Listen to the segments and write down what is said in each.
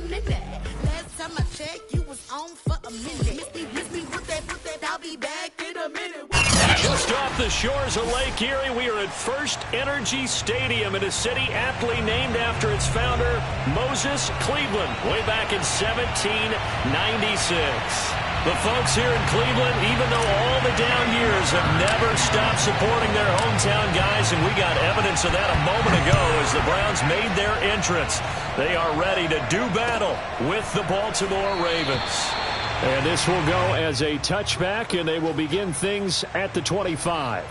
minute. Last time I checked, you was on for a minute. Miss me, put that, I'll be back in a minute. Just off the shores of Lake Erie, we are at First Energy Stadium in a city aptly named after its founder, Moses Cleveland, way back in 1796. The folks here in Cleveland, even though all the down years, have never stopped supporting their hometown guys, and we got evidence of that a moment ago as the Browns made their entrance. They are ready to do battle with the Baltimore Ravens. And this will go as a touchback, and they will begin things at the 25.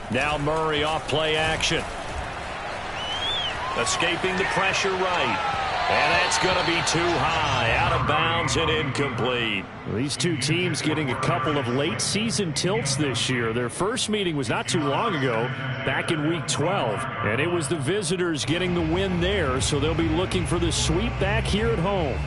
Now Murray off play action. Escaping the pressure right. And that's going to be too high, out of bounds and incomplete. These two teams getting a couple of late season tilts this year. Their first meeting was not too long ago, back in week 12. And it was the visitors getting the win there, so they'll be looking for the sweep back here at home.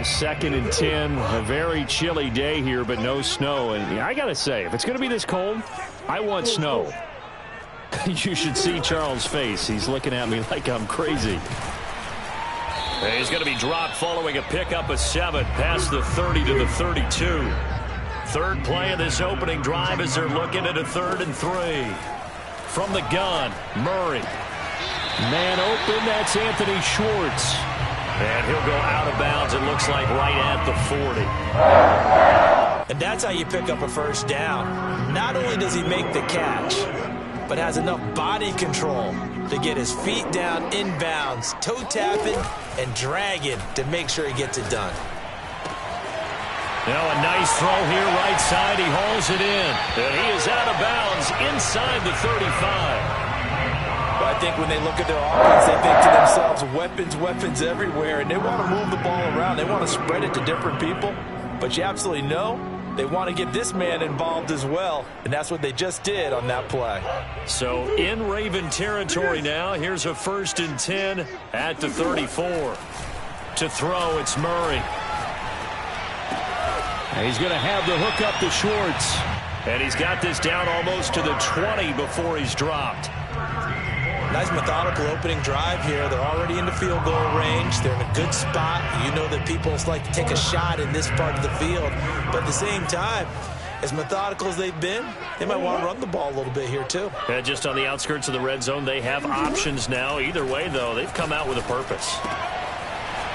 Second and 10, a very chilly day here, but no snow. And I got to say, if it's going to be this cold, I want snow. You should see Charles' face. He's looking at me like I'm crazy. He's going to be dropped following a pickup of 7 past the 30 to the 32. Third play of this opening drive as they're looking at a 3rd and 3. From the gun, Murray. Man open, that's Anthony Schwartz. And he'll go out of bounds, it looks like, right at the 40. And that's how you pick up a first down. Not only does he make the catch, but has enough body control to get his feet down inbounds, toe tapping and dragging to make sure he gets it done. Now a nice throw here right side. He hauls it in. And he is out of bounds inside the 35. I think when they look at their offense, they think to themselves, weapons everywhere, and they want to move the ball around. They want to spread it to different people, but you absolutely know they want to get this man involved as well, and that's what they just did on that play. So in Raven territory now, here's a 1st and 10 at the 34. To throw, it's Murray. And he's going to have the hook up to Schwartz, and he's got this down almost to the 20 before he's dropped. Nice methodical opening drive here. They're already in the field goal range. They're in a good spot. You know that people like to take a shot in this part of the field. But at the same time, as methodical as they've been, they might want to run the ball a little bit here too. Yeah, just on the outskirts of the red zone, they have options now. Either way, though, they've come out with a purpose.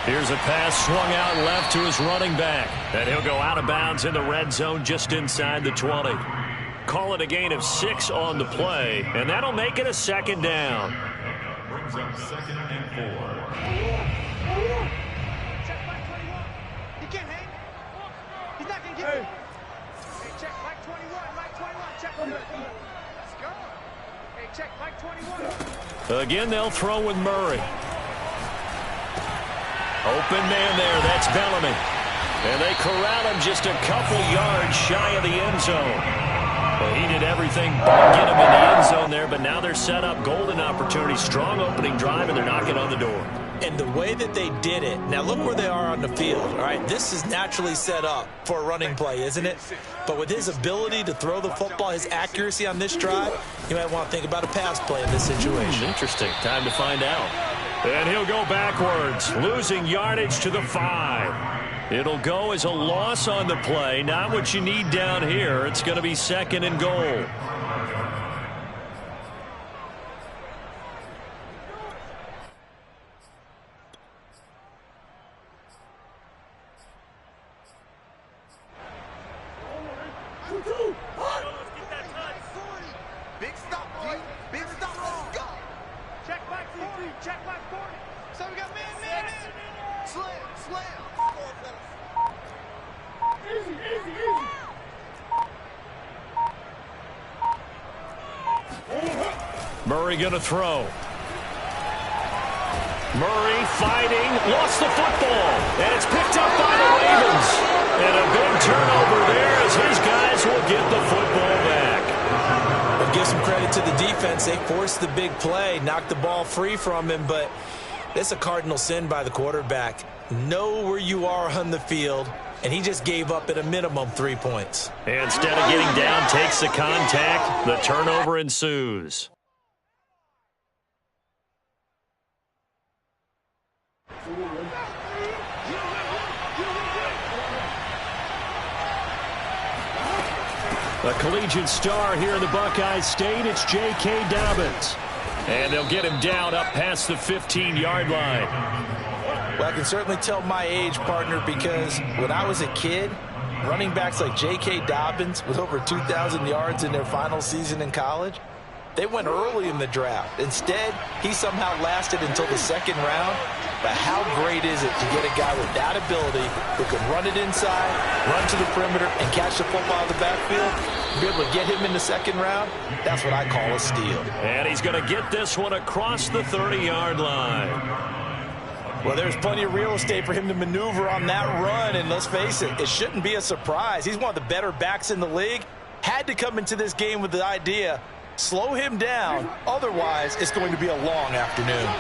Here's a pass swung out left to his running back. And he'll go out of bounds in the red zone just inside the 20. Call it a gain of 6 on the play, and that'll make it a 2nd down. Brings up 2nd and 4. Check Mike 21. He can't hang. He's not going to get it. Hey, check Mike 21. Mike 21. Check him. Let's go. Hey, check Mike 21. Again, they'll throw with Murray. Open man there. That's Bellamy. And they corral him just a couple yards shy of the end zone. Well, he did everything but get him in the end zone there, but now they're set up. Golden opportunity, strong opening drive, and they're knocking on the door. And the way that they did it, now look where they are on the field, all right? This is naturally set up for a running play, isn't it? But with his ability to throw the football, his accuracy on this drive, you might want to think about a pass play in this situation. Interesting. Time to find out. And he'll go backwards, losing yardage to the 5. It'll go as a loss on the play. Not what you need down here. It's going to be 2nd and goal. Big stop, boy. Big stop. Let's go. Check back 40. Check back 40. So we got man. Slam. Easy. Murray going to throw. Murray fighting, lost the football, and it's picked up by the Ravens. And a big to the defense. They forced the big play, knocked the ball free from him, but it's a cardinal sin by the quarterback. Know where you are on the field, and he just gave up at a minimum 3 points. And instead of getting down, takes the contact. The turnover ensues. A collegiate star here in the Buckeye State, it's J.K. Dobbins. And they'll get him down up past the 15-yard line. Well, I can certainly tell my age, partner, because when I was a kid, running backs like J.K. Dobbins with over 2,000 yards in their final season in college, they went early in the draft. Instead, he somehow lasted until the second round. But how great is it to get a guy with that ability who can run it inside, run to the perimeter, and catch the football in the backfield? Be able to get him in the second round, that's what I call a steal. And he's going to get this one across the 30-yard line. Well, there's plenty of real estate for him to maneuver on that run, and let's face it, it shouldn't be a surprise. He's one of the better backs in the league. Had to come into this game with the idea, slow him down, otherwise it's going to be a long afternoon.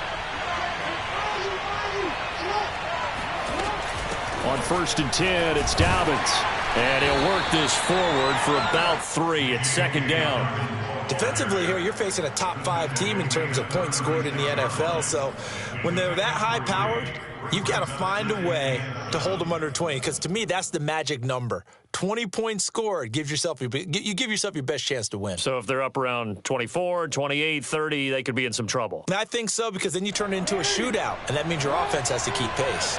On 1st and 10, it's Dobbins. And he'll work this forward for about 3 at second down. Defensively here, you're facing a top 5 team in terms of points scored in the NFL. So when they're that high-powered, you've got to find a way to hold them under 20. Because to me, that's the magic number. 20 points scored, you give yourself your best chance to win. So if they're up around 24, 28, 30, they could be in some trouble. And I think so, because then you turn it into a shootout, and that means your offense has to keep pace.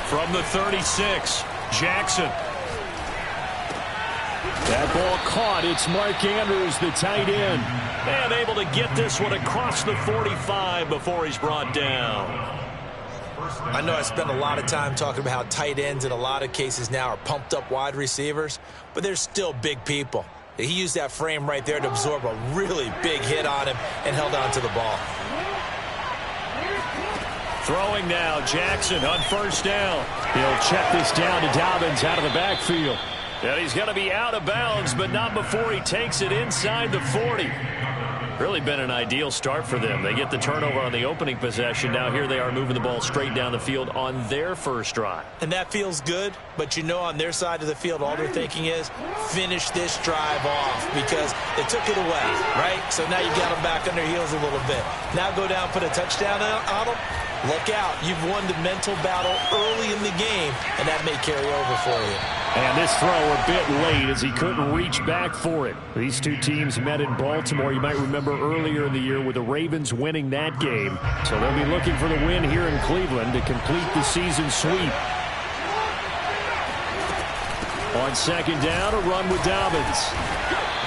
From the 36, Jackson. That ball caught. It's Mark Andrews, the tight end. And able to get this one across the 45 before he's brought down. I know I spend a lot of time talking about how tight ends in a lot of cases now are pumped up wide receivers, but they're still big people. He used that frame right there to absorb a really big hit on him and held on to the ball. Throwing now, Jackson on 1st down. He'll check this down to Dobbins out of the backfield. And he's going to be out of bounds, but not before he takes it inside the 40. Really been an ideal start for them. They get the turnover on the opening possession. Now here they are moving the ball straight down the field on their first drive. And that feels good, but you know on their side of the field, all they're thinking is finish this drive off because they took it away, right? So now you got them back on their heels a little bit. Now go down, put a touchdown on them. Look out. You've won the mental battle early in the game, and that may carry over for you. And this throw a bit late as he couldn't reach back for it. These two teams met in Baltimore. You might remember earlier in the year with the Ravens winning that game. So they'll be looking for the win here in Cleveland to complete the season sweep. On 2nd down, a run with Dobbins.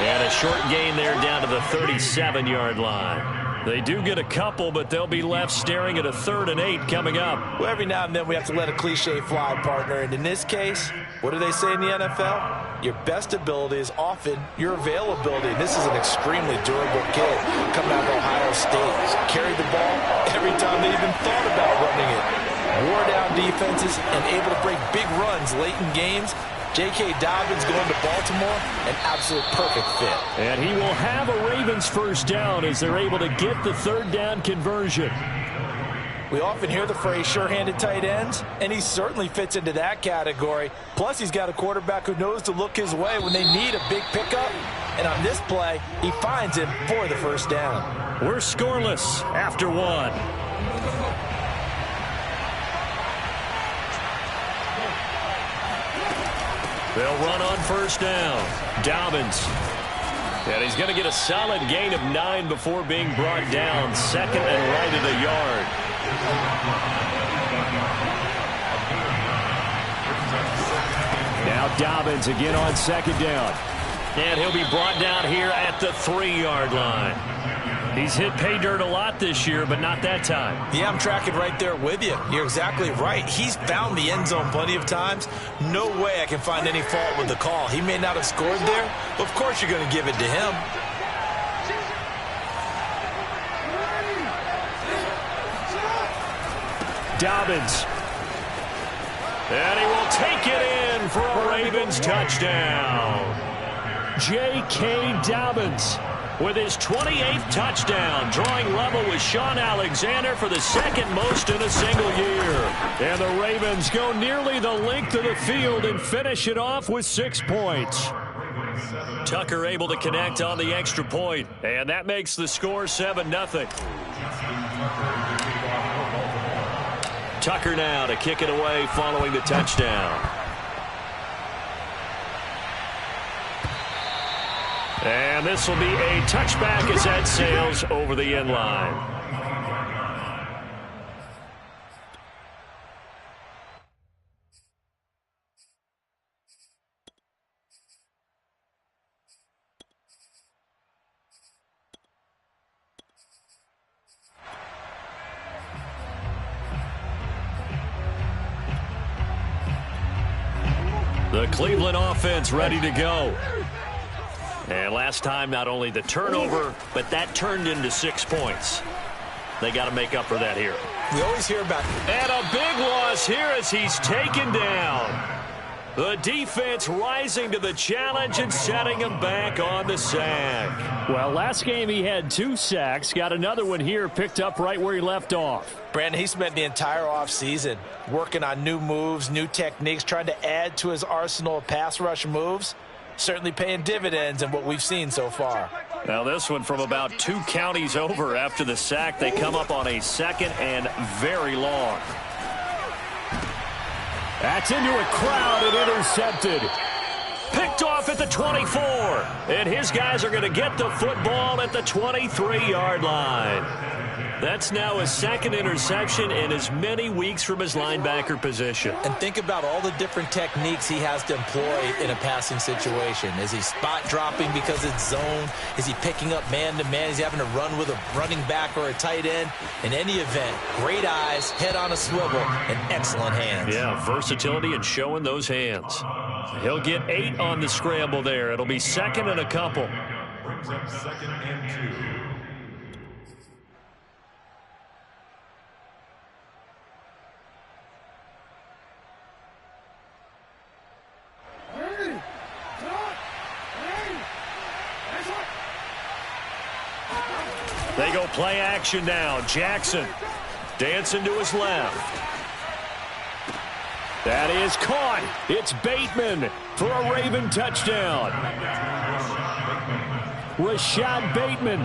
And a short gain there down to the 37-yard line. They do get a couple, but they'll be left staring at a 3rd and 8 coming up. Well, every now and then we have to let a cliche fly, partner. And in this case, what do they say in the NFL? Your best ability is often your availability. And this is an extremely durable kid coming out of Ohio State. He's carried the ball every time they even thought about running it. Wore down defenses and able to break big runs late in games. J.K. Dobbins going to Baltimore, an absolute perfect fit. And he will have a Ravens first down as they're able to get the 3rd down conversion. We often hear the phrase sure-handed tight ends, and he certainly fits into that category. Plus, he's got a quarterback who knows to look his way when they need a big pickup. And on this play, he finds him for the first down. We're scoreless after 1. They'll run on 1st down. Dobbins. And he's going to get a solid gain of 9 before being brought down. 2nd and right at a yard. Now Dobbins again on 2nd down. And he'll be brought down here at the 3-yard line. He's hit pay dirt a lot this year, but not that time. Yeah, I'm tracking right there with you. You're exactly right. He's found the end zone plenty of times. No way I can find any fault with the call. He may not have scored there, but of course you're going to give it to him. Dobbins. And he will take it in for a Ravens touchdown. J.K. Dobbins with his 28th touchdown, drawing level with Sean Alexander for the second most in a single year. And the Ravens go nearly the length of the field and finish it off with 6 points. Tucker able to connect on the extra point, and that makes the score 7-0. Tucker now to kick it away following the touchdown. And this will be a touchback as that sails over the end line. The Cleveland offense ready to go. And last time, not only the turnover, but that turned into 6 points. They got to make up for that here. We always hear about... And a big loss here as he's taken down. The defense rising to the challenge and setting him back on the sack. Well, last game he had 2 sacks. Got another one here, picked up right where he left off. Brandon, he spent the entire offseason working on new moves, new techniques, trying to add to his arsenal of pass rush moves. Certainly paying dividends in what we've seen so far. Now this one from about 2 counties over after the sack. They come up on a second and very long. That's into a crowd and intercepted. Picked off at the 24. And his guys are going to get the football at the 23-yard line. That's now his second interception in as many weeks from his linebacker position. And think about all the different techniques he has to employ in a passing situation. Is he spot dropping because it's zone? Is he picking up man-to-man? Is he having to run with a running back or a tight end? In any event, great eyes, head on a swivel, and excellent hands. Yeah, versatility and showing those hands. He'll get 8 on the scramble there. It'll be second and a couple. Brings up 2nd and 2. They go play action now. Jackson dancing to his left. That is caught. It's Bateman for a Raven touchdown. Rashad Bateman,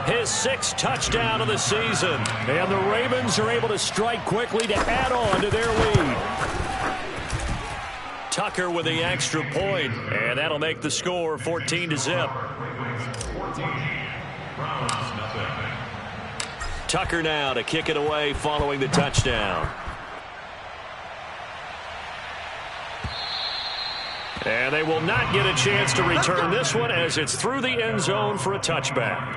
his 6th touchdown of the season. And the Ravens are able to strike quickly to add on to their lead. Tucker with the extra point, and that'll make the score 14-0. Tucker now to kick it away following the touchdown. And they will not get a chance to return this one as it's through the end zone for a touchback.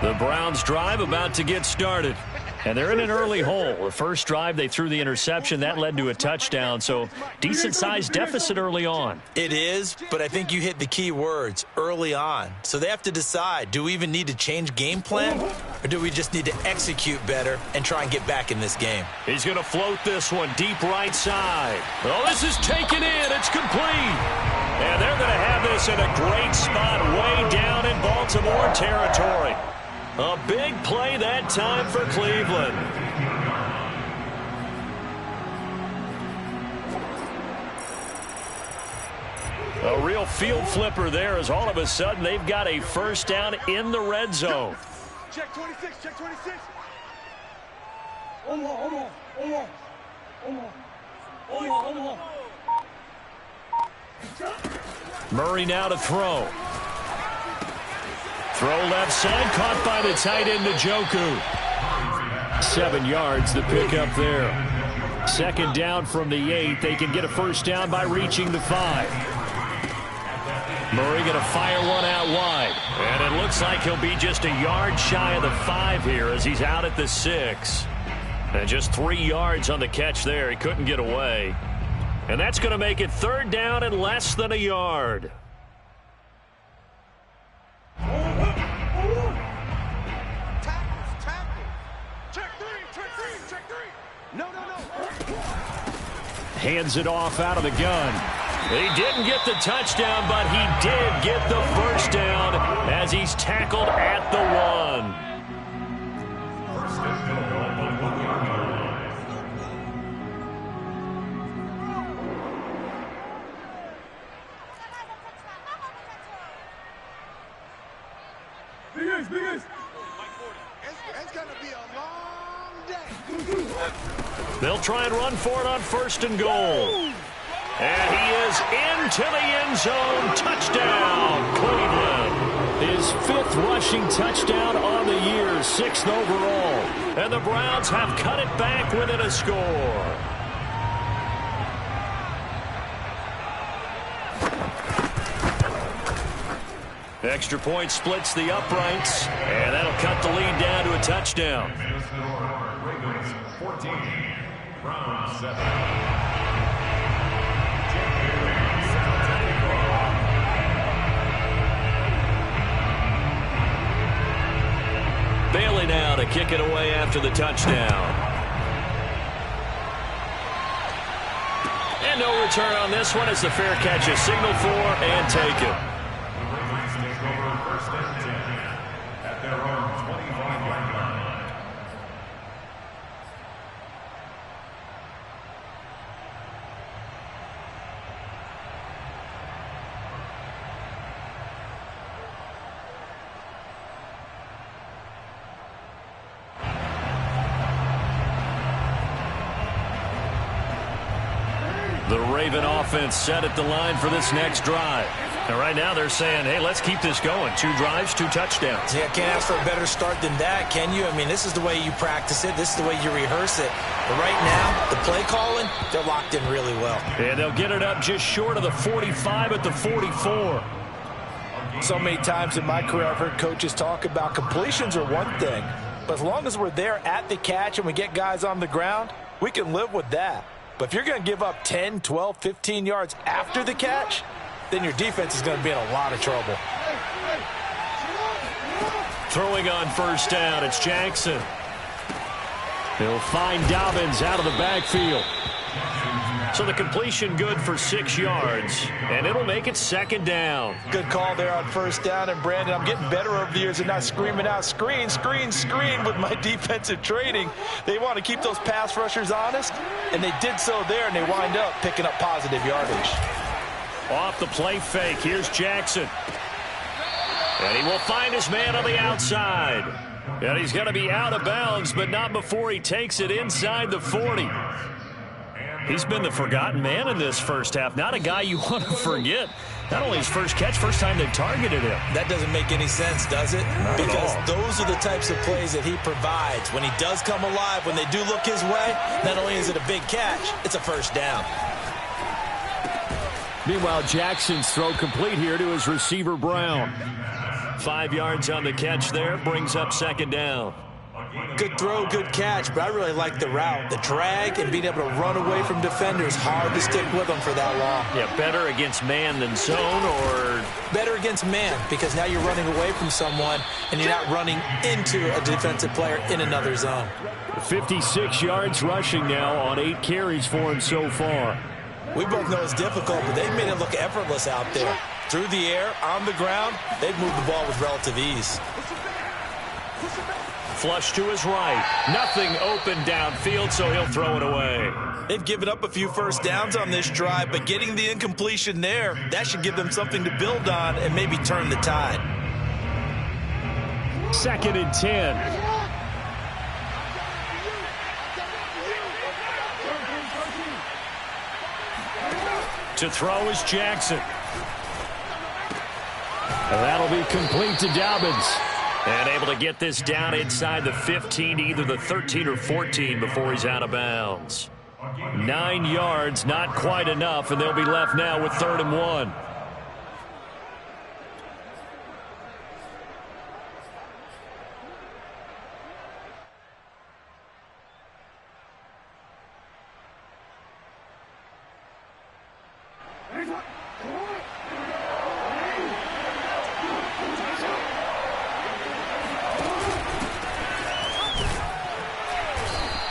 The Browns drive about to get started. And they're in an early hole. The first drive, they threw the interception. That led to a touchdown, so decent-sized deficit early on. It is, but I think you hit the key words, early on. So they have to decide, do we even need to change game plan, or do we just need to execute better and try and get back in this game? He's going to float this one deep right side. Well, this is taken in. It's complete. And they're going to have this in a great spot way down in Baltimore territory. A big play that time for Cleveland. A real field flipper there as all of a sudden they've got a first down in the red zone. Check 26, check 26. Murray now to throw. Throw left side, caught by the tight end Njoku. 7 yards, the pickup there. Second down from the 8. They can get a first down by reaching the 5. Murray going to fire one out wide. And it looks like he'll be just a yard shy of the 5 here as he's out at the 6. And just 3 yards on the catch there. He couldn't get away. And that's going to make it third down and less than a yard. hands it off out of the gun. He didn't get the touchdown, but he did get the first down as he's tackled at the 1. First and goal on the 1-yard line. It's going to be a long day. They'll try and run for it on first and goal. And he is into the end zone. Touchdown, Cleveland. His 5th rushing touchdown on the year, 6th overall. And the Browns have cut it back within a score. Extra point splits the uprights, and that'll cut the lead down to a touchdown. Ravens 14, Browns 7. Bailey now to kick it away after the touchdown. And no return on this one as the fair catch is signaled for and taken. The Ravens take over first and 10 at their own 25-yard line. The Raven offense set at the line for this next drive. And right now they're saying, hey, let's keep this going. 2 drives, 2 touchdowns. Yeah, can't ask for a better start than that, can you? I mean, this is the way you practice it. This is the way you rehearse it. But right now, the play calling, they're locked in really well. And they'll get it up just short of the 45 at the 44. So many times in my career, I've heard coaches talk about completions are one thing. But as long as we're there at the catch and we get guys on the ground, we can live with that. But if you're going to give up 10, 12, 15 yards after the catch, then your defense is going to be in a lot of trouble. Throwing on first down, it's Jackson. He'll find Dobbins out of the backfield. So the completion good for 6 yards, and it'll make it 2nd down. Good call there on first down, and Brandon, I'm getting better over the years and not screaming out, screen, screen, screen with my defensive training. They want to keep those pass rushers honest, and they did so there, and they wind up picking up positive yardage. Off the play fake, here's Jackson. And he will find his man on the outside. And he's going to be out of bounds, but not before he takes it inside the 40. He's been the forgotten man in this first half. Not a guy you want to forget. Not only his first catch, first time they've targeted him. That doesn't make any sense, does it? Because those are the types of plays that he provides. When he does come alive, when they do look his way, not only is it a big catch, it's a first down. Meanwhile, Jackson's throw complete here to his receiver, Brown. 5 yards on the catch there, brings up 2nd down. Good throw, good catch, but I really like the route. The drag and being able to run away from defenders, hard to stick with them for that long. Yeah, better against man than zone, or? Better against man, because now you're running away from someone and you're not running into a defensive player in another zone. 56 yards rushing now on 8 carries for him so far. We both know it's difficult, but they've made it look effortless out there. Through the air, on the ground, they've moved the ball with relative ease. Flush to his right. Nothing open downfield, so he'll throw it away. They've given up a few first downs on this drive, but getting the incompletion there, that should give them something to build on and maybe turn the tide. 2nd and 10. To throw is Jackson. And that'll be complete to Dobbins. And able to get this down inside the 15, either the 13 or 14 before he's out of bounds. 9 yards, not quite enough, and they'll be left now with 3rd and 1.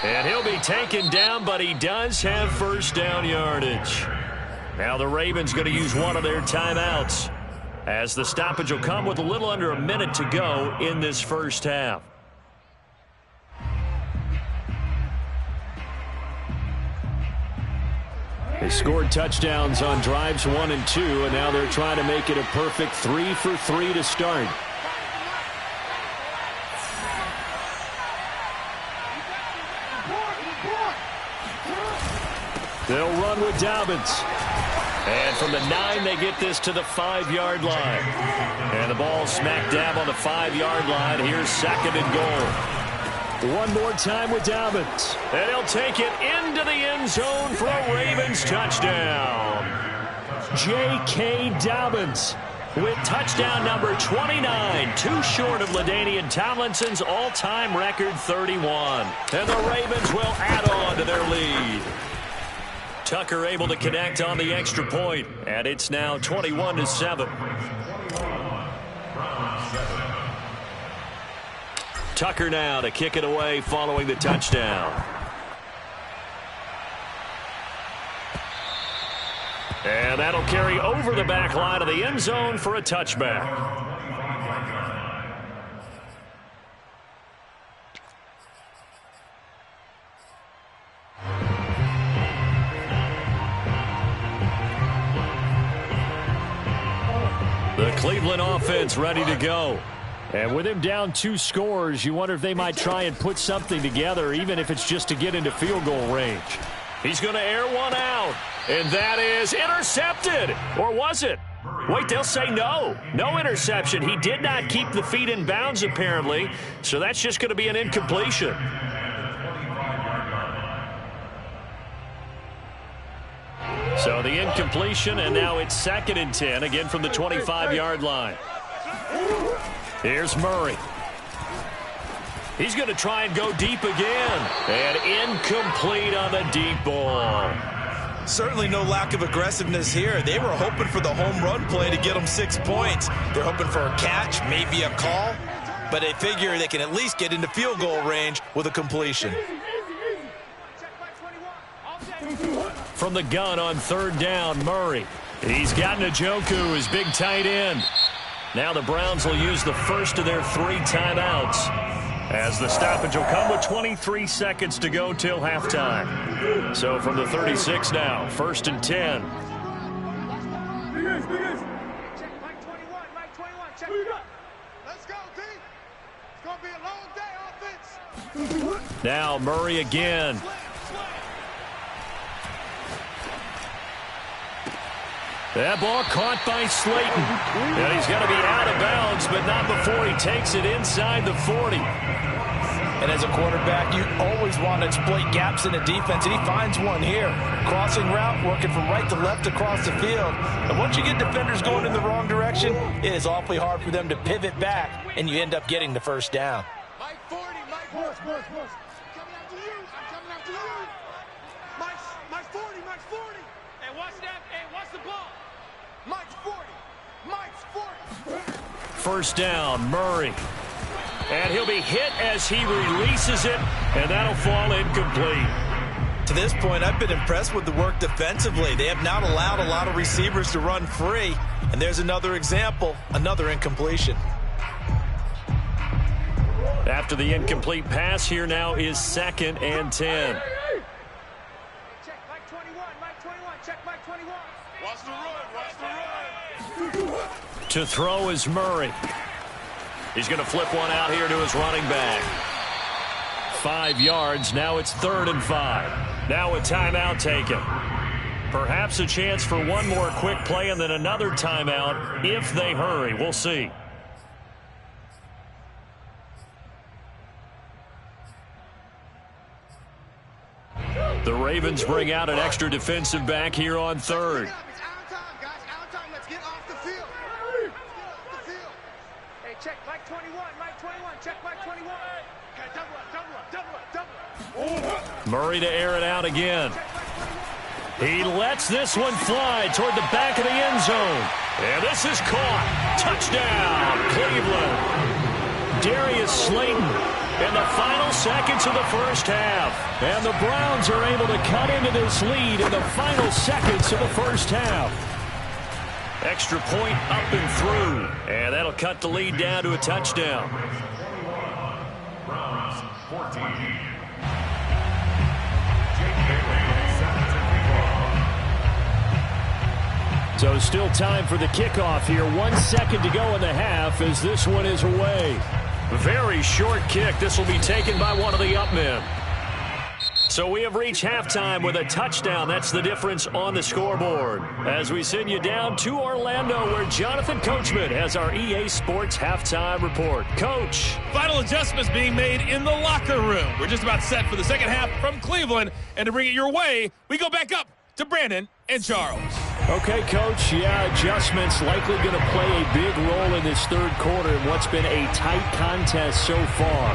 And he'll be taken down, but he does have first down yardage. Now the Ravens going to use one of their timeouts, as the stoppage will come with a little under a minute to go in this first half. They scored touchdowns on drives 1 and 2, and now they're trying to make it a perfect 3 for 3 to start. They'll run with Dobbins. And from the 9, they get this to the 5-yard line. And the ball smack dab on the 5-yard line. Here's 2nd and goal. One more time with Dobbins. And he'll take it into the end zone for a Ravens touchdown. J.K. Dobbins with touchdown number 29, too short of LaDainian Tomlinson's all-time record 31. And the Ravens will add on to their lead. Tucker able to connect on the extra point, and it's now 21-7. Tucker now to kick it away following the touchdown. And that'll carry over the back line of the end zone for a touchback. The Cleveland offense ready to go. And with him down 2 scores, you wonder if they might try and put something together, even if it's just to get into field goal range. He's going to air one out, and that is intercepted. Or was it? Wait, they'll say no. No interception. He did not keep the feet in bounds, apparently, so that's just going to be an incompletion. So the incompletion, and now it's 2nd and 10, again from the 25-yard line. Here's Murray. He's going to try and go deep again. And incomplete on the deep ball. Certainly no lack of aggressiveness here. They were hoping for the home run play to get them 6 points. They're hoping for a catch, maybe a call, but they figure they can at least get into field goal range with a completion. From the gun on 3rd down, Murray. He's got Njoku, his big tight end. Now the Browns will use the first of their 3 timeouts, as the stoppage will come with 23 seconds to go till halftime. So from the 36 now, 1st and 10. Check Mike 21, Mike 21, check. Let's go, D. It's going to be a long day, offense. Now Murray again. That ball caught by Slayton. And he's going to be out of bounds, but not before he takes it inside the 40. And as a quarterback, you always want to exploit gaps in the defense, and he finds one here. Crossing route, working from right to left across the field. And once you get defenders going in the wrong direction, it is awfully hard for them to pivot back, and you end up getting the first down. Mike 40, Mike, Bush. I'm coming after you. I'm coming after you. Mike 40, Mike's 40. Hey, watch that. Hey, watch the ball. Mike's 40. Mike's 40. First down, Murray. And he'll be hit as he releases it, and that'll fall incomplete. To this point, I've been impressed with the work defensively. They have not allowed a lot of receivers to run free. And there's another example, another incompletion. After the incomplete pass, here now is 2nd and 10. Check Mike 21, Mike 21, check Mike 21. Watch the run, watch the run. To throw is Murray. He's going to flip one out here to his running back. 5 yards. Now it's 3rd and 5. Now a timeout taken. Perhaps a chance for one more quick play and then another timeout if they hurry. We'll see. The Ravens bring out an extra defensive back here on 3rd. Check Mike 21, Mike 21, check Mike 21. Okay, double up. Murray to air it out again. He lets this one fly toward the back of the end zone. And this is caught. Touchdown, Cleveland. Darius Slayton in the final seconds of the first half. And the Browns are able to cut into this lead in the final seconds of the first half. Extra point up and through. And that'll cut the lead down to a touchdown. 21, Browns 14. So still time for the kickoff here. 1 second to go in the half as this one is away. Very short kick. This will be taken by one of the up men. So we have reached halftime with a touchdown. That's the difference on the scoreboard. As we send you down to Orlando, where Jonathan Coachman has our EA Sports halftime report. Coach. Final adjustments being made in the locker room. We're just about set for the second half from Cleveland. And to bring it your way, we go back up to Brandon and Charles. Okay, Coach. Yeah, adjustments likely going to play a big role in this third quarter in what's been a tight contest so far.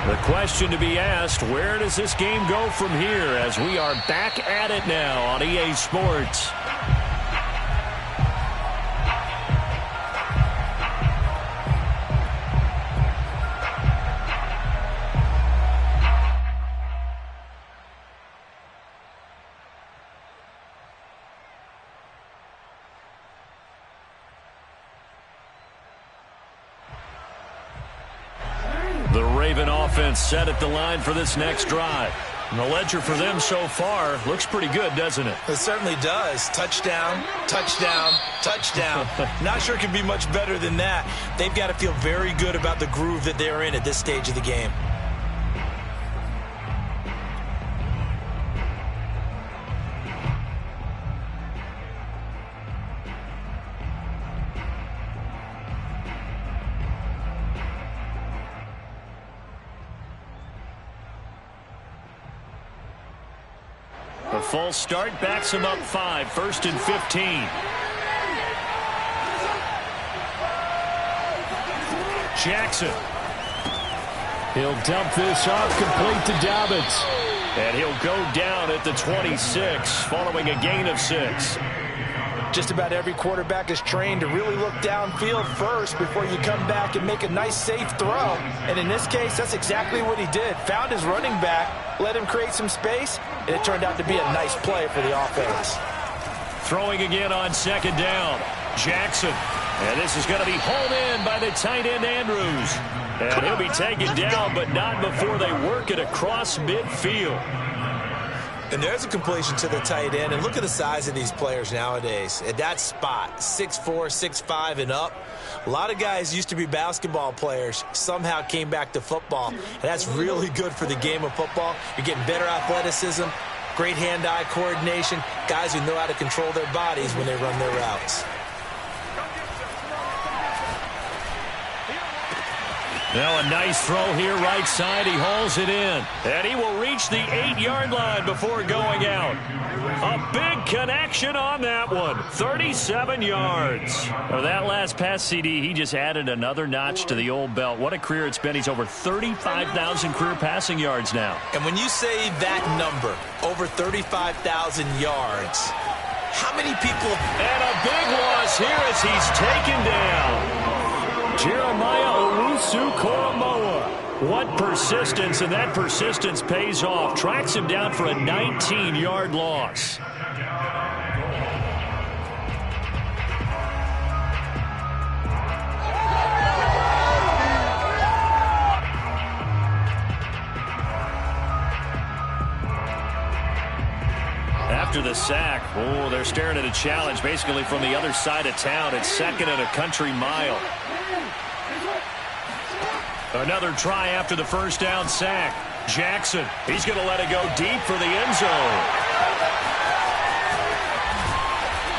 The question to be asked, where does this game go from here as we are back at it now on EA Sports? The Raven offense set at the line for this next drive. And the ledger for them so far looks pretty good, doesn't it? It certainly does. Touchdown, touchdown, touchdown. Not sure it can be much better than that. They've got to feel very good about the groove that they're in at this stage of the game. The false start backs him up 5, 1st and 15. Jackson. He'll dump this off complete to Dobbins. And he'll go down at the 26 following a gain of 6. Just about every quarterback is trained to really look downfield first before you come back and make a nice, safe throw. And in this case, that's exactly what he did. Found his running back, let him create some space, and it turned out to be a nice play for the offense. Throwing again on second down. Jackson. And this is going to be hauled in by the tight end, Andrews. And he'll be taken down, but not before they work it across midfield. And there's a completion to the tight end. And look at the size of these players nowadays. At that spot, 6'4", 6'5", and up. A lot of guys used to be basketball players, somehow came back to football. And that's really good for the game of football. You're getting better athleticism, great hand-eye coordination, guys who know how to control their bodies when they run their routes. Now a nice throw here right side. He hauls it in. And he will reach the 8-yard line before going out. A big connection on that one. 37 yards. Now that last pass CD, he just added another notch to the old belt. What a career it's been. He's over 35,000 career passing yards now. And when you say that number, over 35,000 yards, how many people... And a big loss here as he's taken down. Jeremiah Owusu-Koramoah. What persistence, and that persistence pays off. Tracks him down for a 19-yard loss. After the sack, oh, they're staring at a challenge basically from the other side of town. It's 2nd and a country mile. Another try after the first down sack. Jackson, he's going to let it go deep for the end zone.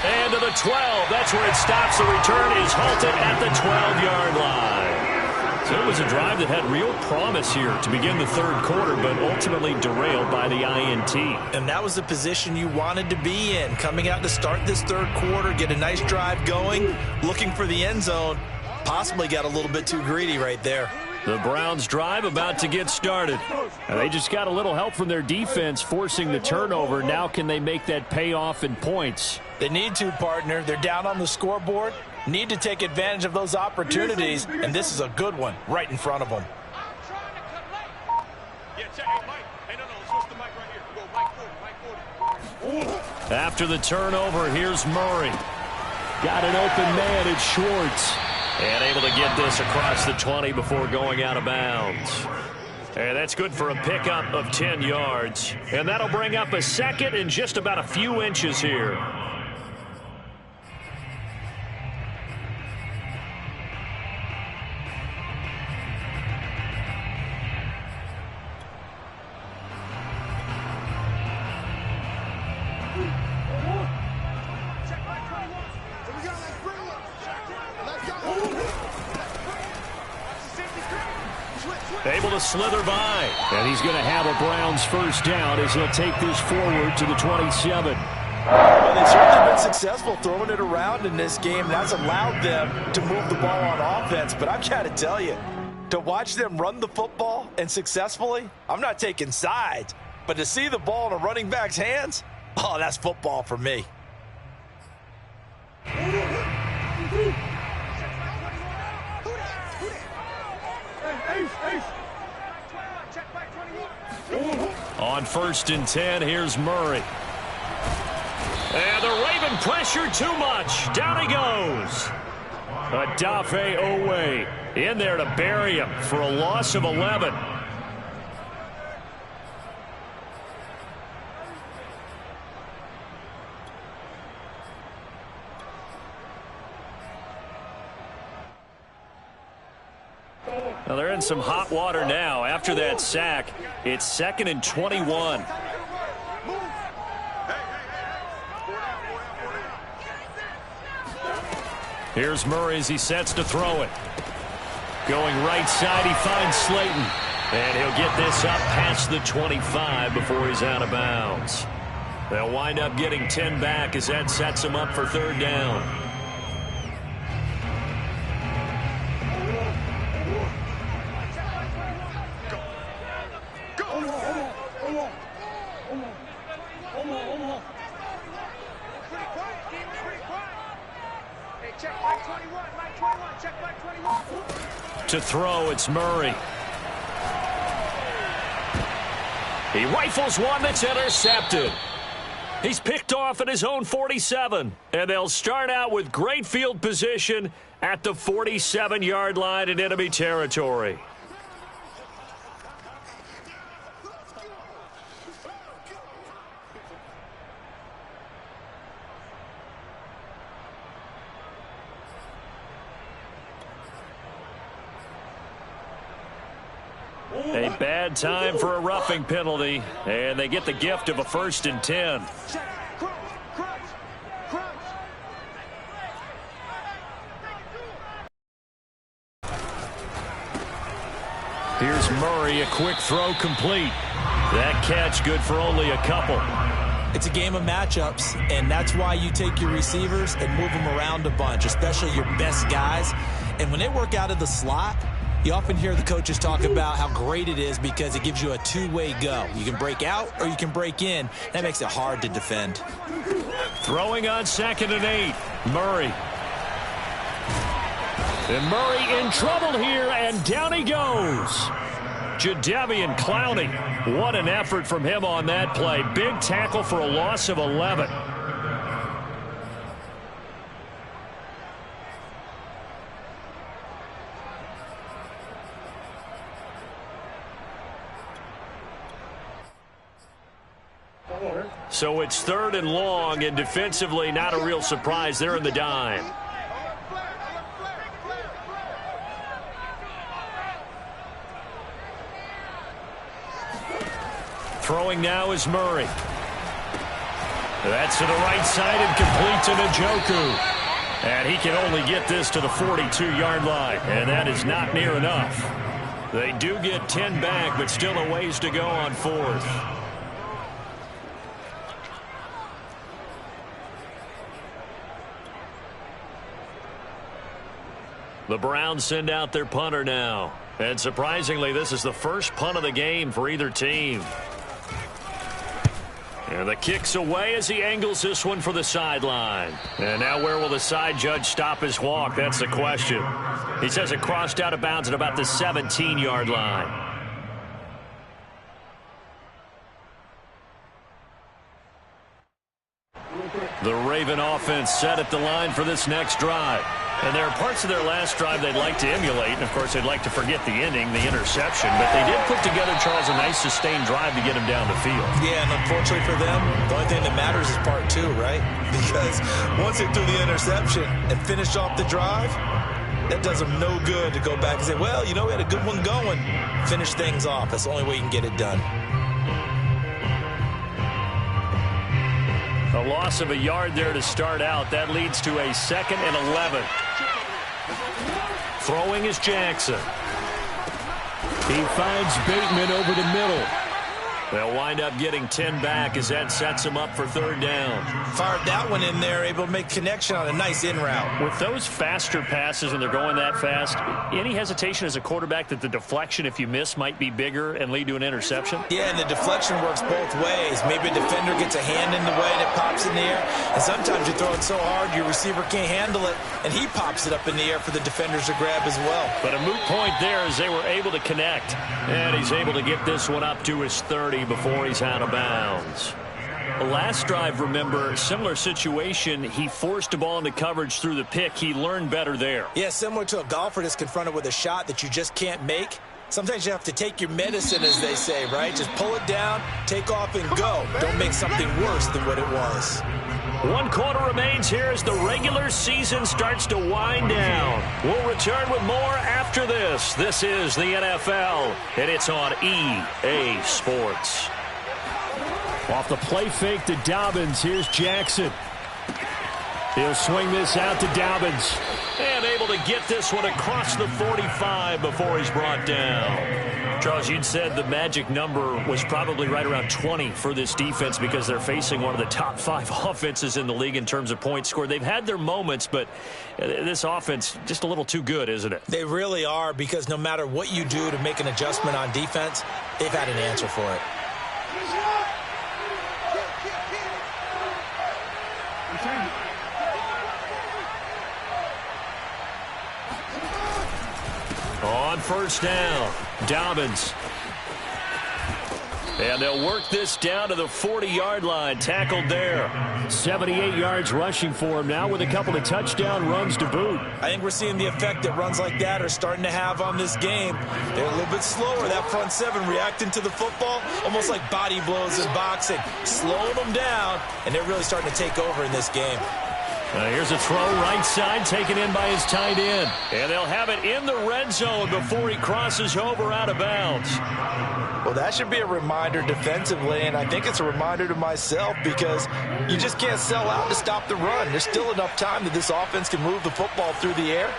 And to the 12. That's where it stops. The return is halted at the 12-yard line. So it was a drive that had real promise here to begin the third quarter, but ultimately derailed by the INT. And that was the position you wanted to be in. Coming out to start this third quarter, get a nice drive going, looking for the end zone. Possibly got a little bit too greedy right there. The Browns drive about to get started. And they just got a little help from their defense forcing the turnover. Now can they make that pay off in points? They need to, partner. They're down on the scoreboard. Need to take advantage of those opportunities. And this is a good one right in front of them. After the turnover, here's Murray. Got an open man, it's Schwartz. And able to get this across the 20 before going out of bounds. And that's good for a pickup of 10 yards. And that'll bring up a second and just about a few inches here. Able to slither by. And he's going to have a Browns first down as he'll take this forward to the 27. Well, they've certainly been successful throwing it around in this game. That's allowed them to move the ball on offense. But I've got to tell you, to watch them run the football and successfully, I'm not taking sides. But to see the ball in a running back's hands, oh, that's football for me. On 1st and 10, here's Murray. And the Raven pressure too much. Down he goes. Adafe Owe in there to bury him for a loss of 11. Now they're in some hot water now. After that sack, it's 2nd and 21. Here's Murray as he sets to throw it. Going right side, he finds Slayton. And he'll get this up past the 25 before he's out of bounds. They'll wind up getting 10 back as that sets him up for 3rd down. To throw, it's Murray. He rifles one that's intercepted. He's picked off at his own 47. And they'll start out with great field position at the 47-yard line in enemy territory. A bad time for a roughing penalty, and they get the gift of a 1st and 10. Here's Murray, a quick throw complete. That catch good for only a couple. It's a game of matchups, and that's why you take your receivers and move them around a bunch, especially your best guys. And when they work out of the slot, you often hear the coaches talk about how great it is because it gives you a two-way go. You can break out or you can break in. That makes it hard to defend. Throwing on 2nd and 8. Murray. And Murray in trouble here, and down he goes. Jadeveon Clowney. What an effort from him on that play. Big tackle for a loss of 11. So it's 3rd and long, and defensively not a real surprise. They're in the dime. Throwing now is Murray. That's to the right side and complete to Njoku. And he can only get this to the 42-yard line, and that is not near enough. They do get 10 back, but still a ways to go on 4th. The Browns send out their punter now. And surprisingly, this is the first punt of the game for either team. And the kick's away as he angles this one for the sideline. And now where will the side judge stop his walk? That's the question. He says it crossed out of bounds at about the 17-yard line. The Raven offense set at the line for this next drive. And there are parts of their last drive they'd like to emulate. And, of course, they'd like to forget the ending, the interception. But they did put together, Charles, a nice sustained drive to get him down the field. Yeah, and unfortunately for them, the only thing that matters is part two, right? Because once they threw the interception and finished off the drive, that does them no good to go back and say, well, you know, we had a good one going. Finish things off. That's the only way you can get it done. A loss of a yard there to start out. That leads to a 2nd and 11. Throwing is Jackson. He finds Bateman over the middle. They'll wind up getting 10 back as that sets him up for 3rd down. Fired that one in there, able to make connection on a nice in route. With those faster passes when they're going that fast, any hesitation as a quarterback that the deflection, if you miss, might be bigger and lead to an interception? Yeah, and the deflection works both ways. Maybe a defender gets a hand in the way and it pops in the air. And sometimes you throw it so hard your receiver can't handle it, and he pops it up in the air for the defenders to grab as well. But a moot point there as they were able to connect. And he's able to get this one up to his 30 before he's out of bounds. The last drive, remember, similar situation. He forced a ball into coverage through the pick. He learned better there. Yeah, similar to a golfer that's confronted with a shot that you just can't make. Sometimes you have to take your medicine, as they say, right? Just pull it down, take off, and go. Don't make something worse than what it was. 1 quarter remains here as the regular season starts to wind down. We'll return with more after this. This is the NFL, and it's on EA Sports. Off the play fake to Dobbins. Here's Jackson. He'll swing this out to Dobbins. And able to get this one across the 45 before he's brought down. Charles, you'd said the magic number was probably right around 20 for this defense because they're facing one of the top 5 offenses in the league in terms of points scored. They've had their moments, but this offense just a little too good, isn't it? They really are, because no matter what you do to make an adjustment on defense, they've had an answer for it. On 1st down, Dobbins. And they'll work this down to the 40-yard line, tackled there. 78 yards rushing for him now with a couple of touchdown runs to boot. I think we're seeing the effect that runs like that are starting to have on this game. They're a little bit slower, that front 7 reacting to the football, almost like body blows in boxing, slowing them down, and they're really starting to take over in this game. Here's a throw right side taken in by his tight end. And they'll have it in the red zone before he crosses over out of bounds. Well, that should be a reminder defensively, and I think it's a reminder to myself, because you just can't sell out to stop the run. There's still enough time that this offense can move the football through the air,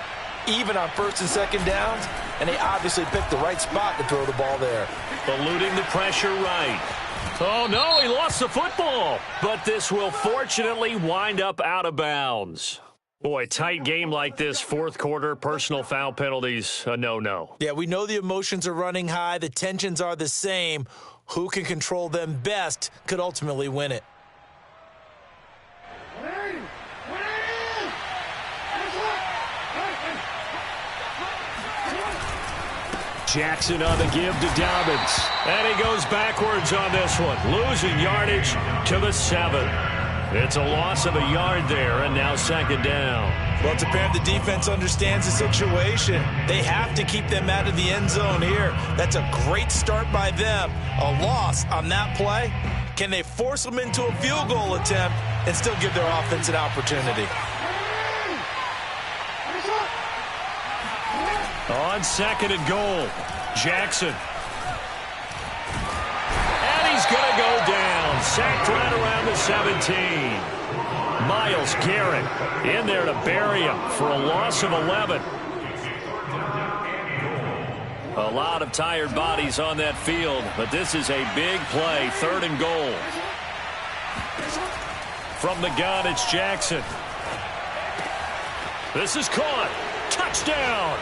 even on 1st and 2nd downs, and they obviously picked the right spot to throw the ball there. Eluding the pressure right. Oh, no, he lost the football. But this will fortunately wind up out of bounds. Boy, tight game like this, 4th quarter, personal foul penalties, a no-no. Yeah, we know the emotions are running high. The tensions are the same. Who can control them best could ultimately win it. Jackson on the give to Dobbins. And he goes backwards on this one, losing yardage to the 7. It's a loss of a yard there, and now 2nd down. Well, it's apparent the defense understands the situation. They have to keep them out of the end zone here. That's a great start by them. A loss on that play. Can they force them into a field goal attempt and still give their offense an opportunity? On 2nd and goal, Jackson. And he's going to go down. Sacked right around the 17. Myles Garrett in there to bury him for a loss of 11. A lot of tired bodies on that field, but this is a big play. 3rd and goal. From the gun, it's Jackson. This is caught. Touchdown.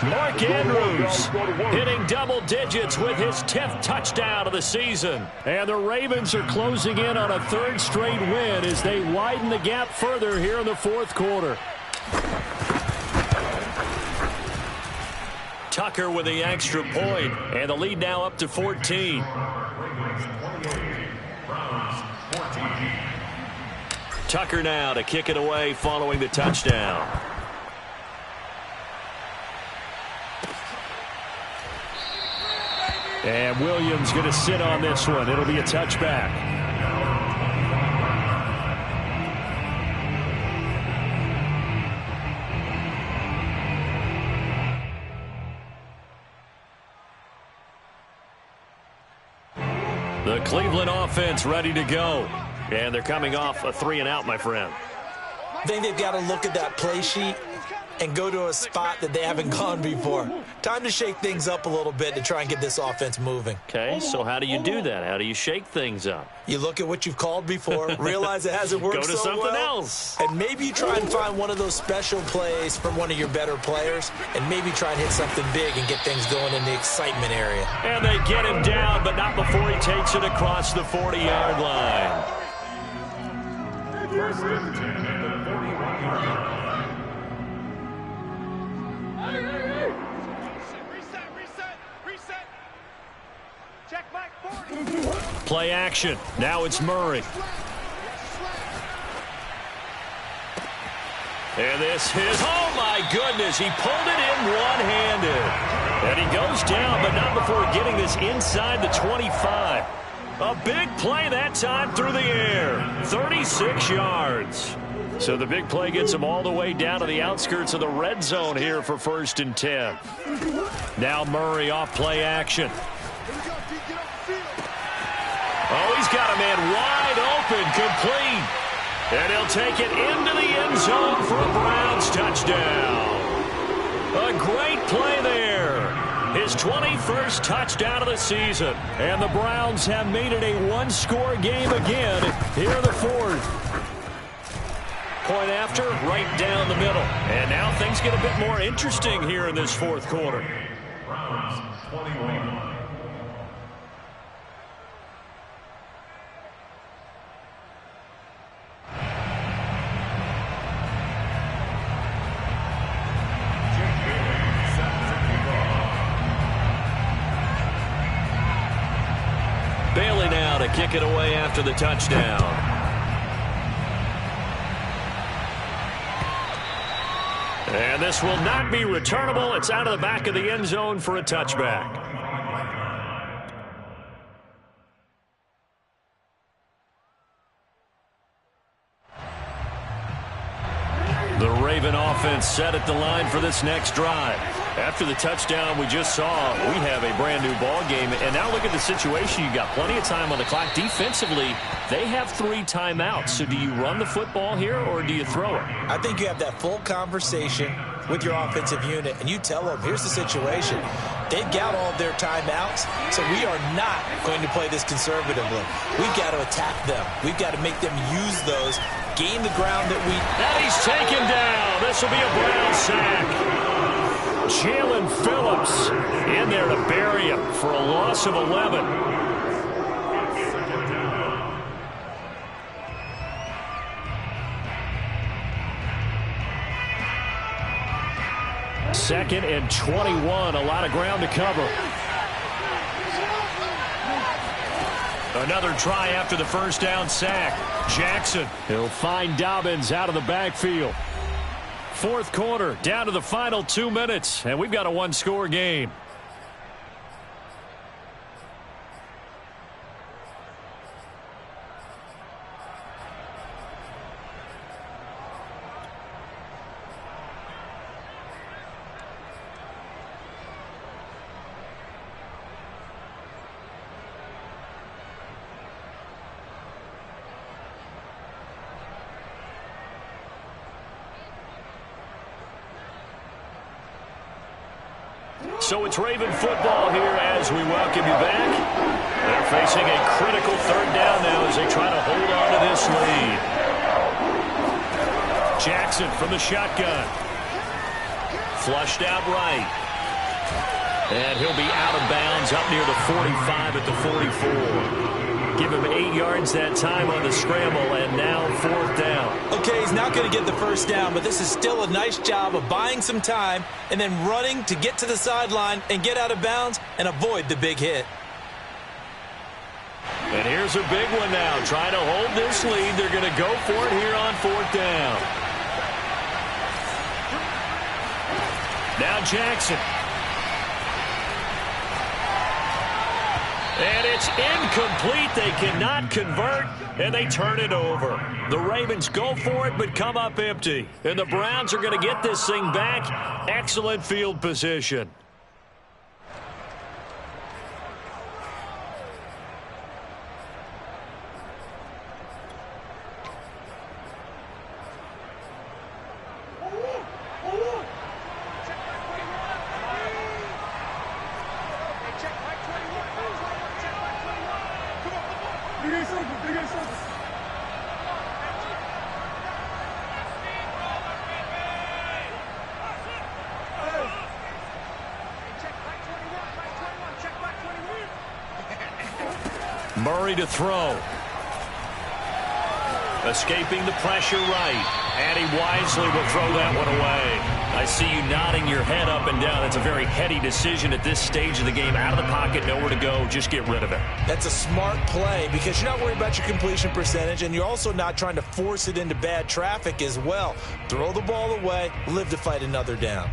Mark Andrews hitting double digits with his 10th touchdown of the season. And the Ravens are closing in on a 3rd straight win as they widen the gap further here in the 4th quarter. Tucker with the extra point, and the lead now up to 14. Tucker now to kick it away following the touchdown. And Williams going to sit on this one. It'll be a touchback. The Cleveland offense ready to go. And they're coming off a 3-and-out, my friend. I think they've got to look at that play sheet and go to a spot that they haven't gone before. Time to shake things up a little bit to try and get this offense moving. Okay, so how do you do that? How do you shake things up? You look at what you've called before, realize it hasn't worked Go to so something well, else. and maybe you try and find one of those special plays from one of your better players, and maybe try and hit something big and get things going in the excitement area. And they get him down, but not before he takes it across the 40-yard line. First and 10 at the 41-yard line. Reset. Check Mike 40. Play action. Now it's Murray. And this is, oh my goodness, he pulled it in one-handed. And he goes down, but not before getting this inside the 25. A big play that time through the air. 36 yards. So the big play gets him all the way down to the outskirts of the red zone here for 1st and 10. Now Murray off play action. Oh, he's got a man wide open, complete. And he'll take it into the end zone for a Browns touchdown. A great play there. His 21st touchdown of the season. And the Browns have made it a one-score game again here in the 4th. Point after, right down the middle. And now things get a bit more interesting here in this 4th quarter. Browns 21. Bailey now to kick it away after the touchdown. And this will not be returnable. It's out of the back of the end zone for a touchback. The Raven offense set at the line for this next drive. After the touchdown we just saw, we have a brand new ball game. And now look at the situation. You got plenty of time on the clock. Defensively, they have 3 timeouts. So do you run the football here or do you throw it? I think you have that full conversation with your offensive unit, and you tell them, here's the situation. They've got all of their timeouts, so we are not going to play this conservatively. We've got to attack them. We've got to make them use those, gain the ground that we... And he's taken down. This will be a Brown sack. Jalen Phillips in there to bury him for a loss of 11. Second and 21, a lot of ground to cover. Another try after the first down sack. Jackson, he'll find Dobbins out of the backfield. 4th quarter, down to the final 2 minutes, and we've got a one-score game. So it's Raven football here as we welcome you back. They're facing a critical 3rd down now as they try to hold on to this lead. Jackson from the shotgun. Flushed out right. And he'll be out of bounds up near the 45 at the 44. Give him 8 yards that time on the scramble, and now 4th down. Okay, he's not going to get the first down, but this is still a nice job of buying some time and then running to get to the sideline and get out of bounds and avoid the big hit. And here's a big one now. Trying to hold this lead. They're going to go for it here on 4th down. Now Jackson. And it's incomplete. They cannot convert, and they turn it over. The Ravens go for it, but come up empty. And the Browns are going to get this thing back. Excellent field position. Murray to throw. Escaping the pressure right. And he wisely will throw that one away. I see you nodding your head up and down. That's a very heady decision at this stage of the game. Out of the pocket, nowhere to go. Just get rid of it. That's a smart play because you're not worried about your completion percentage, and you're also not trying to force it into bad traffic as well. Throw the ball away, live to fight another down.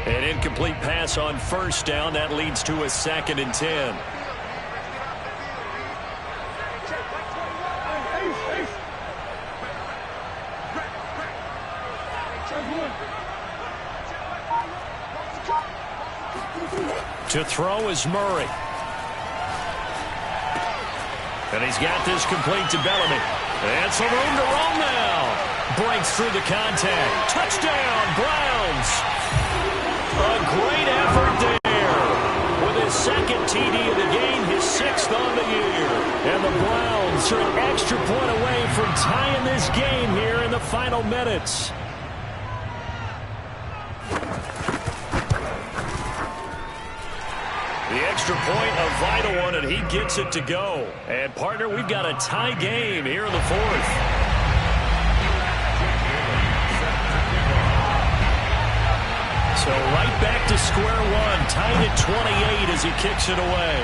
An incomplete pass on 1st down. That leads to a 2nd and 10. To throw is Murray. And he's got this complete to Bellamy. And some room to roam now. Breaks through the contact. Touchdown, Browns. A great effort there. With his 2nd TD of the game, his 6th on the year. And the Browns are an extra point away from tying this game here in the final minutes. The extra point, a vital one, and he gets it to go. And, partner, we've got a tie game here in the 4th. So right back to square one, tied at 28 as he kicks it away.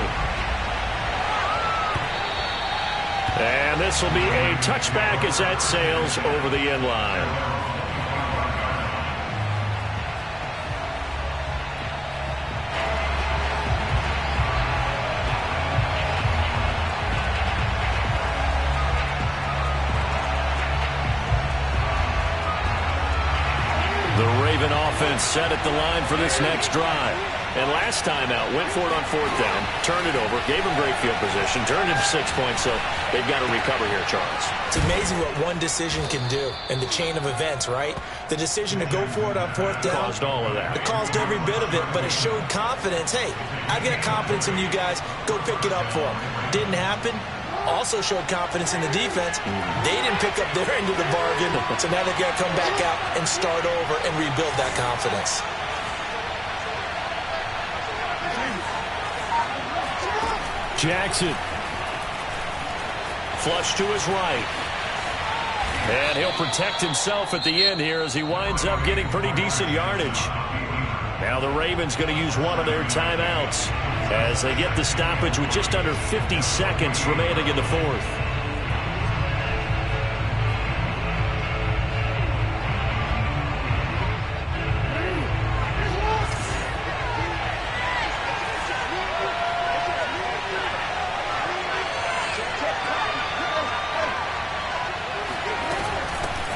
And this will be a touchback as that sails over the end line. Offense set at the line for this next drive. And last time out, went for it on 4th down, turned it over, gave him great field position, turned it to 6 points, so they've got to recover here, Charles. It's amazing what one decision can do in the chain of events, right? The decision to go for it on 4th down. Caused all of that. It caused every bit of it, but it showed confidence. Hey, I've got confidence in you guys. Go pick it up for them. Didn't happen. Also showed confidence in the defense. They didn't pick up their end of the bargain, so now they've got to come back out and start over and rebuild that confidence. Jackson. Flush to his right. And he'll protect himself at the end here as he winds up getting pretty decent yardage. Now the Ravens going to use one of their timeouts as they get the stoppage with just under 50 seconds remaining in the 4th.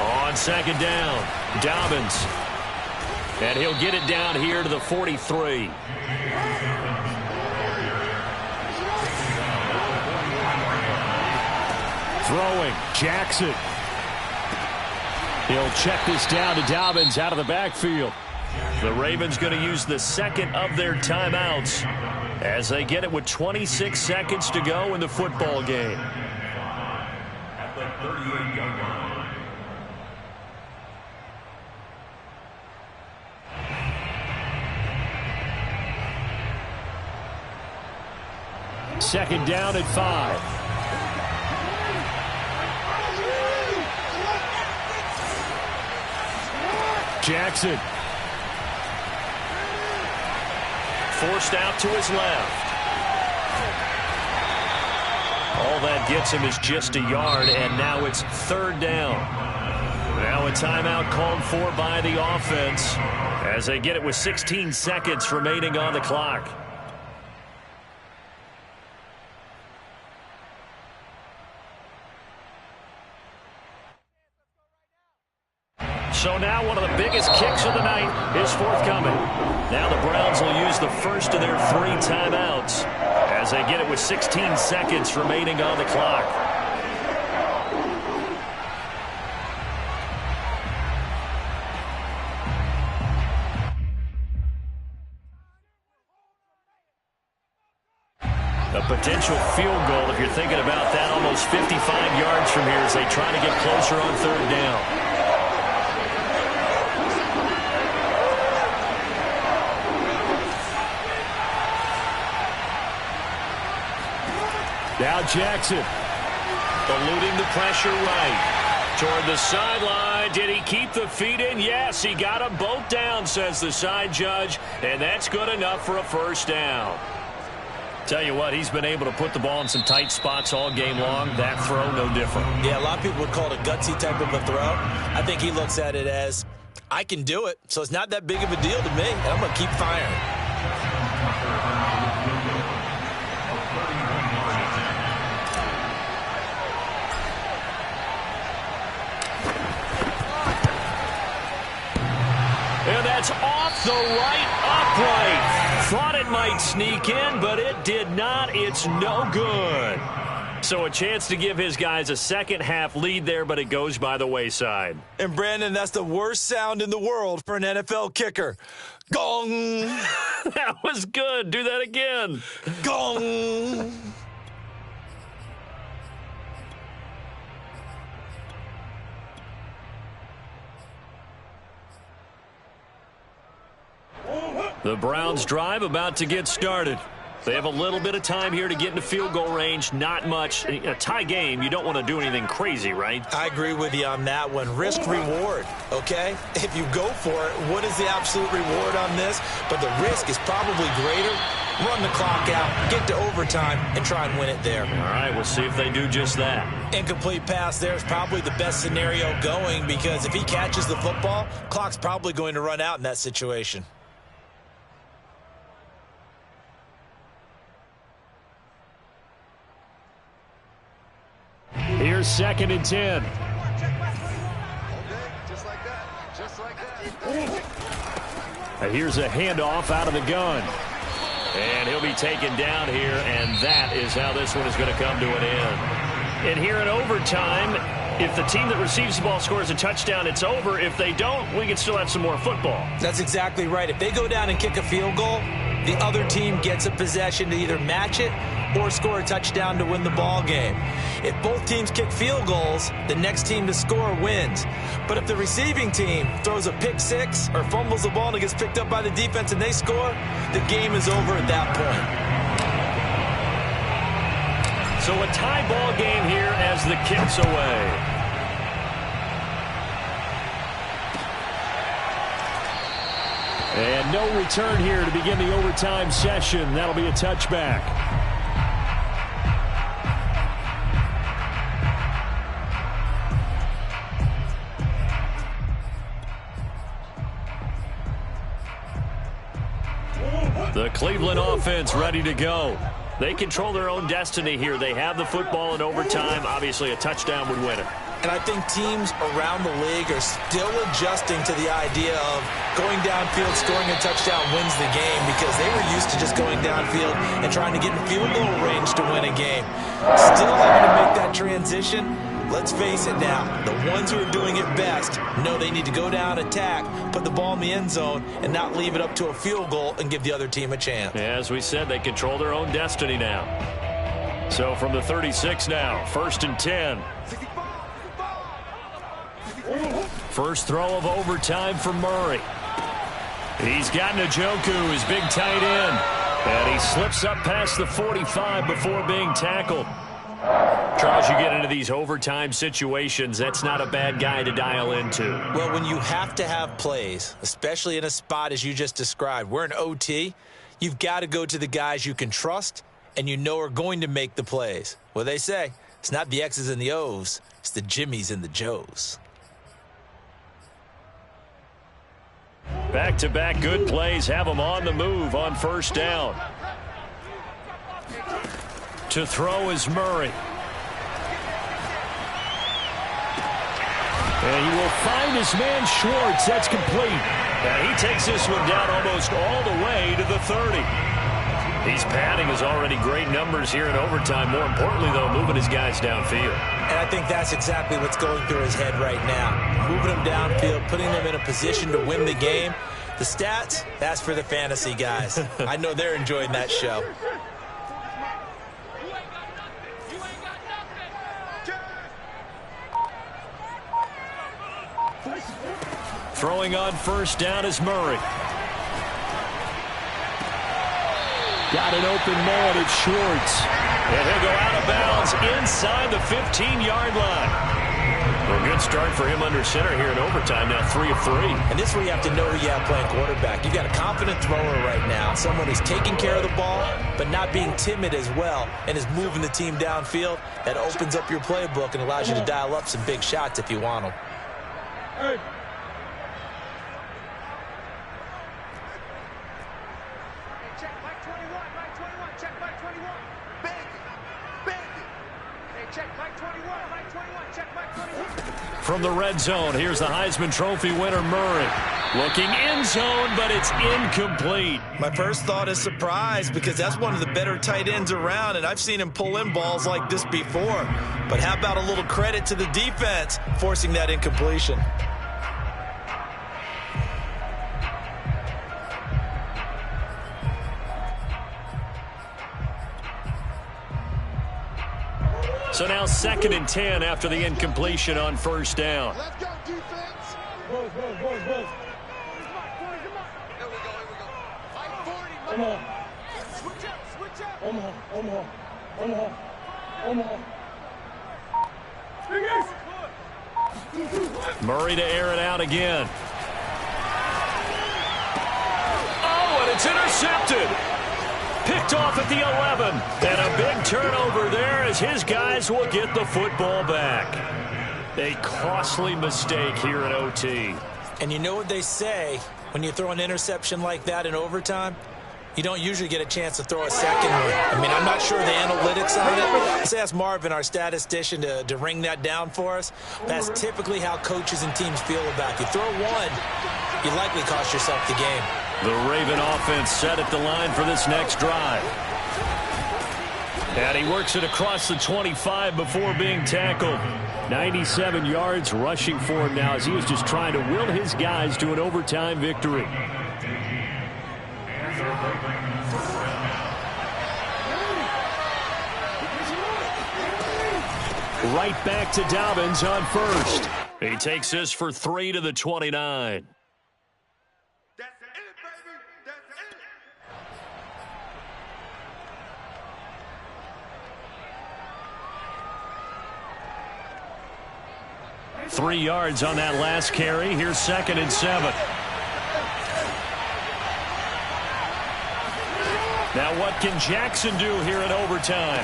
On 2nd down, Dobbins. And he'll get it down here to the 43. Throwing, Jackson. He'll check this down to Dobbins out of the backfield. The Ravens going to use the 2nd of their timeouts as they get it with 26 seconds to go in the football game. At the 38-yard line. Second down at 5. Jackson. Forced out to his left. All that gets him is just a yard, and now it's third down. Now a timeout called for by the offense as they get it with 16 seconds remaining on the clock. So now one of the biggest kicks of the night is forthcoming. Now the Browns will use the first of their 3 timeouts as they get it with 16 seconds remaining on the clock. A potential field goal, if you're thinking about that, almost 55 yards from here as they try to get closer on third down. Now Jackson. Eluding the pressure right. Toward the sideline. Did he keep the feet in? Yes, he got them both down, says the side judge. And that's good enough for a first down. Tell you what, he's been able to put the ball in some tight spots all game long. That throw, no different. Yeah, a lot of people would call it a gutsy type of a throw. I think he looks at it as, I can do it, so it's not that big of a deal to me, and I'm going to keep firing. And that's off the right upright. Thought it might sneak in, but it did not. It's no good. So a chance to give his guys a second-half lead there, but it goes by the wayside. And, Brandon, that's the worst sound in the world for an NFL kicker. Gong! That was good. Do that again. Gong! The Browns drive about to get started. They have a little bit of time here to get into field goal range. Not much. A tie game, you don't want to do anything crazy, right? I agree with you on that one. Risk-reward, okay? If you go for it, what is the absolute reward on this? But the risk is probably greater. Run the clock out, get to overtime, and try and win it there. All right, we'll see if they do just that. Incomplete pass there is probably the best scenario going because if he catches the football, clock's probably going to run out in that situation. Here's second and 10. Here's a handoff out of the gun. And he'll be taken down here, and that is how this one is going to come to an end. And here in overtime, if the team that receives the ball scores a touchdown, it's over. If they don't, we can still have some more football. That's exactly right. If they go down and kick a field goal, the other team gets a possession to either match it or score a touchdown to win the ball game. If both teams kick field goals, the next team to score wins. But if the receiving team throws a pick six or fumbles the ball and it gets picked up by the defense and they score, the game is over at that point. So a tie ball game here as the kick's away. And no return here to begin the overtime session. That'll be a touchback. The Cleveland offense ready to go. They control their own destiny here. They have the football in overtime. Obviously, a touchdown would win it. And I think teams around the league are still adjusting to the idea of going downfield, scoring a touchdown wins the game because they were used to just going downfield and trying to get in field goal range to win a game. Still having to make that transition. Let's face it now, the ones who are doing it best know they need to go down, attack, put the ball in the end zone, and not leave it up to a field goal and give the other team a chance. As we said, they control their own destiny now. So from the 36 now, first and 10. First throw of overtime for Murray. He's got Njoku, his big tight end. And he slips up past the 45 before being tackled. Charles, you get into these overtime situations, that's not a bad guy to dial into. Well, when you have to have plays, especially in a spot as you just described, we're in OT, you've got to go to the guys you can trust and you know are going to make the plays. Well, they say it's not the X's and the O's, it's the Jimmies and the Joes. Back-to-back good plays have him on the move on first down. To throw is Murray. And he will find his man Schwartz. That's complete. And he takes this one down almost all the way to the 30. He's padding his already great numbers here in overtime. More importantly, though, moving his guys downfield. And I think that's exactly what's going through his head right now. Moving them downfield, putting them in a position to win the game. The stats, that's for the fantasy guys. I know they're enjoying that show. Throwing on first down is Murray. Got an open man, it's Schwartz. And he'll go out of bounds inside the 15-yard line. Well, a good start for him under center here in overtime, now 3 of 3. And this is where you have to know who you have playing quarterback. You've got a confident thrower right now, someone who's taking care of the ball, but not being timid as well, and is moving the team downfield. That opens up your playbook and allows you to dial up some big shots if you want them. Hey. From the red zone, here's the Heisman Trophy winner, Murray. Looking end zone, but it's incomplete. My first thought is surprise because that's one of the better tight ends around, and I've seen him pull in balls like this before. But how about a little credit to the defense forcing that incompletion? So now 2nd and 10 after the incompletion on first down. Let's go, defense. Buzz. Here we go. 540. Come on. Switch up. Omaha. Murray to air it out again. Oh, and it's intercepted. Picked off at the 11. And a big turnover there as his guys will get the football back. A costly mistake here in OT. And you know what they say, when you throw an interception like that in overtime, you don't usually get a chance to throw a second one. I mean, I'm not sure the analytics on it. Let's ask Marvin, our statistician, to ring that down for us. That's typically how coaches and teams feel about you. Throw one, you likely cost yourself the game. The Raven offense set at the line for this next drive. And he works it across the 25 before being tackled. 97 yards rushing for him now as he was just trying to will his guys to an overtime victory. Right back to Dobbins on first. He takes this for 3 to the 29. That's it, baby. That's it. 3 yards on that last carry. Here's 2nd and 7. Now what can Jackson do here in overtime?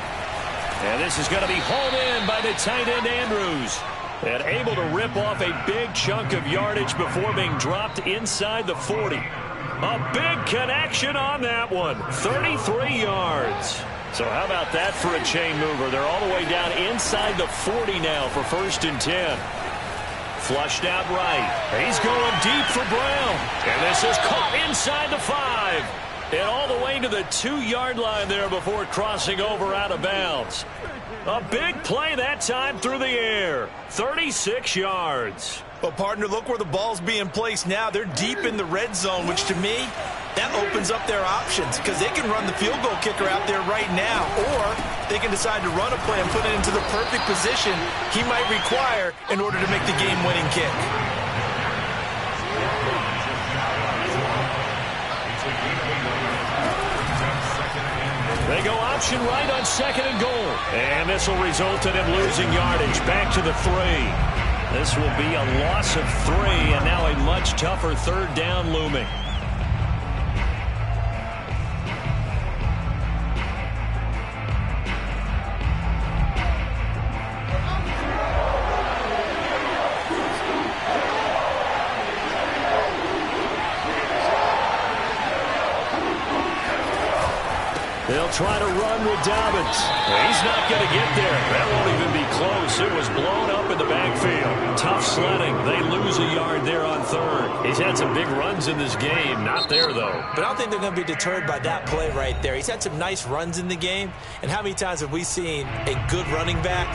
And this is going to be hauled in by the tight end Andrews. And able to rip off a big chunk of yardage before being dropped inside the 40. A big connection on that one. 33 yards. So how about that for a chain mover? They're all the way down inside the 40 now for 1st and 10. Flushed out right. He's going deep for Brown. And this is caught inside the 5. And all the way to the 2-yard line there before crossing over out of bounds. A big play that time through the air. 36 yards. Well, partner, look where the ball's being placed now. They're deep in the red zone, which to me, that opens up their options because they can run the field goal kicker out there right now, or they can decide to run a play and put it into the perfect position he might require in order to make the game-winning kick. They go option right on 2nd and goal. And this will result in him losing yardage. Back to the 3. This will be a loss of 3, and now a much tougher 3rd down looming. They'll try to run with Dobbins. He's not going to get there. That won't even be close. It was blown up in the backfield. Tough sledding. They lose a yard there on 3rd. He's had some big runs in this game. Not there, though. But I don't think they're going to be deterred by that play right there. He's had some nice runs in the game. And how many times have we seen a good running back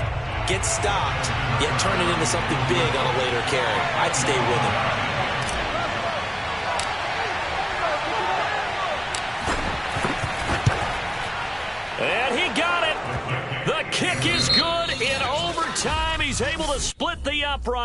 get stopped, yet turn it into something big on a later carry? I'd stay with him. And he got it. The kick is good in overtime. He's able to split the upright.